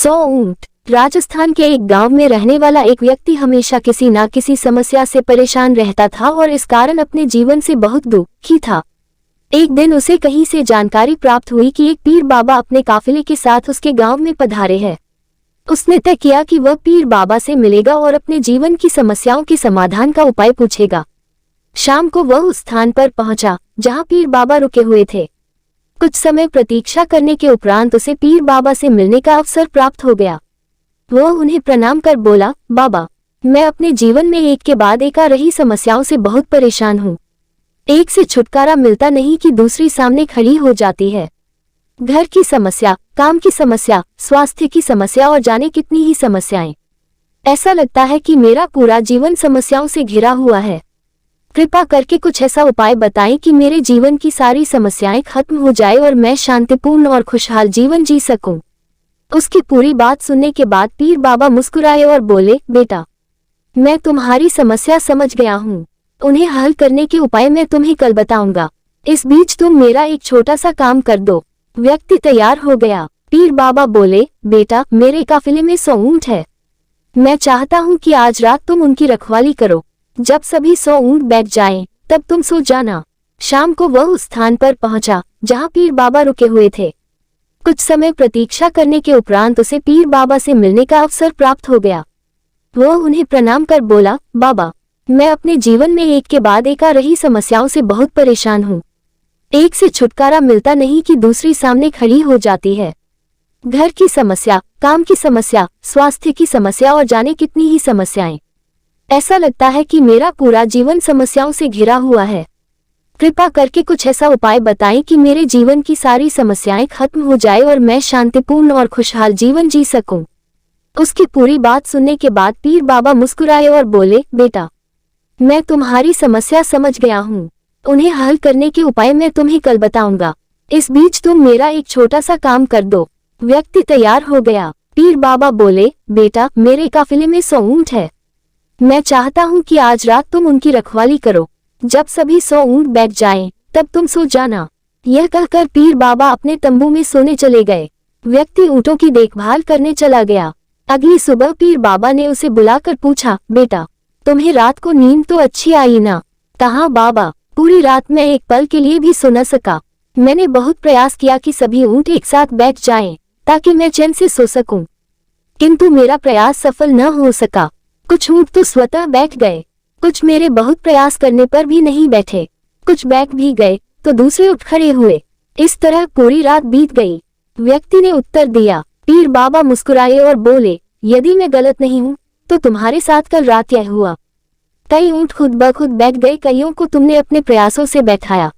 100 ऊंट। राजस्थान के एक गांव में रहने वाला एक व्यक्ति हमेशा किसी न किसी समस्या से परेशान रहता था और इस कारण अपने जीवन से बहुत दुखी था। एक दिन उसे कहीं से जानकारी प्राप्त हुई कि एक पीर बाबा अपने काफिले के साथ उसके गांव में पधारे हैं। उसने तय किया कि वह पीर बाबा से मिलेगा और अपने जीवन की समस्याओं के समाधान का उपाय पूछेगा। शाम को वह उस स्थान पर पहुंचा जहां पीर बाबा रुके हुए थे। कुछ समय प्रतीक्षा करने के उपरांत उसे पीर बाबा से मिलने का अवसर प्राप्त हो गया। वह उन्हें प्रणाम कर बोला, बाबा, मैं अपने जीवन में एक के बाद एक आ रही समस्याओं से बहुत परेशान हूँ। एक से छुटकारा मिलता नहीं कि दूसरी सामने खड़ी हो जाती है। घर की समस्या, काम की समस्या, स्वास्थ्य की समस्या और जाने कितनी ही समस्याएं। ऐसा लगता है कि मेरा पूरा जीवन समस्याओं से घिरा हुआ है। कृपा करके कुछ ऐसा उपाय बताएं कि मेरे जीवन की सारी समस्याएं खत्म हो जाए और मैं शांतिपूर्ण और खुशहाल जीवन जी सकूं। उसकी पूरी बात सुनने के बाद पीर बाबा मुस्कुराए और बोले, बेटा, मैं तुम्हारी समस्या समझ गया हूँ। उन्हें हल करने के उपाय मैं तुम्हें कल बताऊंगा। इस बीच तुम मेरा एक छोटा सा काम कर दो। व्यक्ति तैयार हो गया। पीर बाबा बोले, बेटा, मेरे काफिले में 100 ऊंट है। मैं चाहता हूँ कि आज रात तुम उनकी रखवाली करो। जब सभी 100 ऊंट बैठ जाएं, तब तुम सो जाना। शाम को वह उस स्थान पर पहुंचा जहां पीर बाबा रुके हुए थे। कुछ समय प्रतीक्षा करने के उपरांत उसे पीर बाबा से मिलने का अवसर प्राप्त हो गया। वह उन्हें प्रणाम कर बोला, बाबा, मैं अपने जीवन में एक के बाद एक आ रही समस्याओं से बहुत परेशान हूँ। एक से छुटकारा मिलता नहीं कि दूसरी सामने खड़ी हो जाती है। घर की समस्या, काम की समस्या, स्वास्थ्य की समस्या और जाने कितनी ही समस्याएं। ऐसा लगता है कि मेरा पूरा जीवन समस्याओं से घिरा हुआ है। कृपा करके कुछ ऐसा उपाय बताएं कि मेरे जीवन की सारी समस्याएं खत्म हो जाए और मैं शांतिपूर्ण और खुशहाल जीवन जी सकूं। उसकी पूरी बात सुनने के बाद पीर बाबा मुस्कुराए और बोले, बेटा, मैं तुम्हारी समस्या समझ गया हूँ। उन्हें हल करने के उपाय मैं तुम्हें कल बताऊंगा। इस बीच तुम मेरा एक छोटा सा काम कर दो। व्यक्ति तैयार हो गया। पीर बाबा बोले, बेटा, मेरे काफिले में 100 ऊंट है। मैं चाहता हूँ कि आज रात तुम उनकी रखवाली करो। जब सभी 100 ऊंट बैठ जाएं, तब तुम सो जाना। यह कहकर पीर बाबा अपने तंबू में सोने चले गए। व्यक्ति ऊँटों की देखभाल करने चला गया। अगली सुबह पीर बाबा ने उसे बुलाकर पूछा, बेटा, तुम्हें रात को नींद तो अच्छी आई ना? कहा, बाबा, पूरी रात मैं एक पल के लिए भी सो न सका। मैंने बहुत प्रयास किया कि सभी ऊँट एक साथ बैठ जाएं, ताकि मैं चैन से सो सकूं। किंतु मेरा प्रयास सफल न हो सका। कुछ ऊँट तो स्वतः बैठ गए, कुछ मेरे बहुत प्रयास करने पर भी नहीं बैठे। कुछ बैठ भी गए तो दूसरे उठ खड़े हुए। इस तरह पूरी रात बीत गई। व्यक्ति ने उत्तर दिया। पीर बाबा मुस्कुराए और बोले, यदि मैं गलत नहीं हूँ तो तुम्हारे साथ कल रात यह हुआ। कई ऊँट खुद ब खुद बैठ गए, कईयों को तुमने अपने प्रयासों से बैठाया।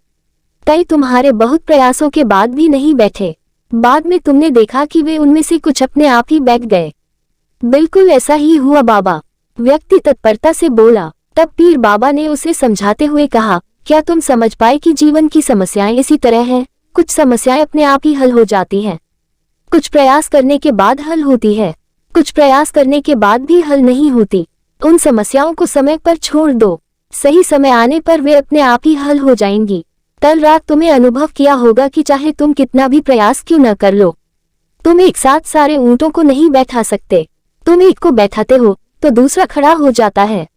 कई तुम्हारे बहुत प्रयासों के बाद भी नहीं बैठे। बाद में तुमने देखा कि वे उनमें से कुछ अपने आप ही बैठ गए। बिल्कुल ऐसा ही हुआ बाबा, व्यक्ति तत्परता से बोला। तब पीर बाबा ने उसे समझाते हुए कहा, क्या तुम समझ पाए कि जीवन की समस्याएं इसी तरह हैं? कुछ समस्याएं अपने आप ही हल हो जाती हैं, कुछ प्रयास करने के बाद हल होती है, कुछ प्रयास करने के बाद भी हल नहीं होती। उन समस्याओं को समय पर छोड़ दो। सही समय आने पर वे अपने आप ही हल हो जाएंगी। कल रात तुम्हें अनुभव किया होगा कि चाहे तुम कितना भी प्रयास क्यों न कर लो, तुम एक साथ सारे ऊँटों को नहीं बैठा सकते। तुम एक को बैठाते हो तो दूसरा खड़ा हो जाता है,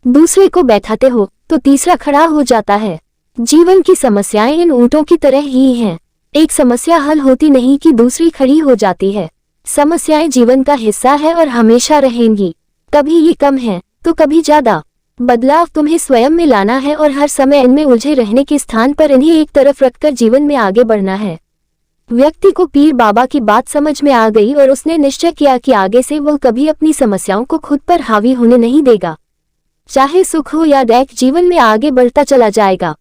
दूसरे को बैठाते हो तो तीसरा खड़ा हो जाता है। जीवन की समस्याएं इन ऊँटों की तरह ही हैं। एक समस्या हल होती नहीं कि दूसरी खड़ी हो जाती है। समस्याएं जीवन का हिस्सा है और हमेशा रहेंगी। कभी ये कम है तो कभी ज्यादा। बदलाव तुम्हें स्वयं में लाना है और हर समय इनमें उलझे रहने के स्थान पर इन्हें एक तरफ रखकर जीवन में आगे बढ़ना है। व्यक्ति को पीर बाबा की बात समझ में आ गई और उसने निश्चय किया कि आगे से वह कभी अपनी समस्याओं को खुद पर हावी होने नहीं देगा। चाहे सुख हो या दुख, जीवन में आगे बढ़ता चला जाएगा।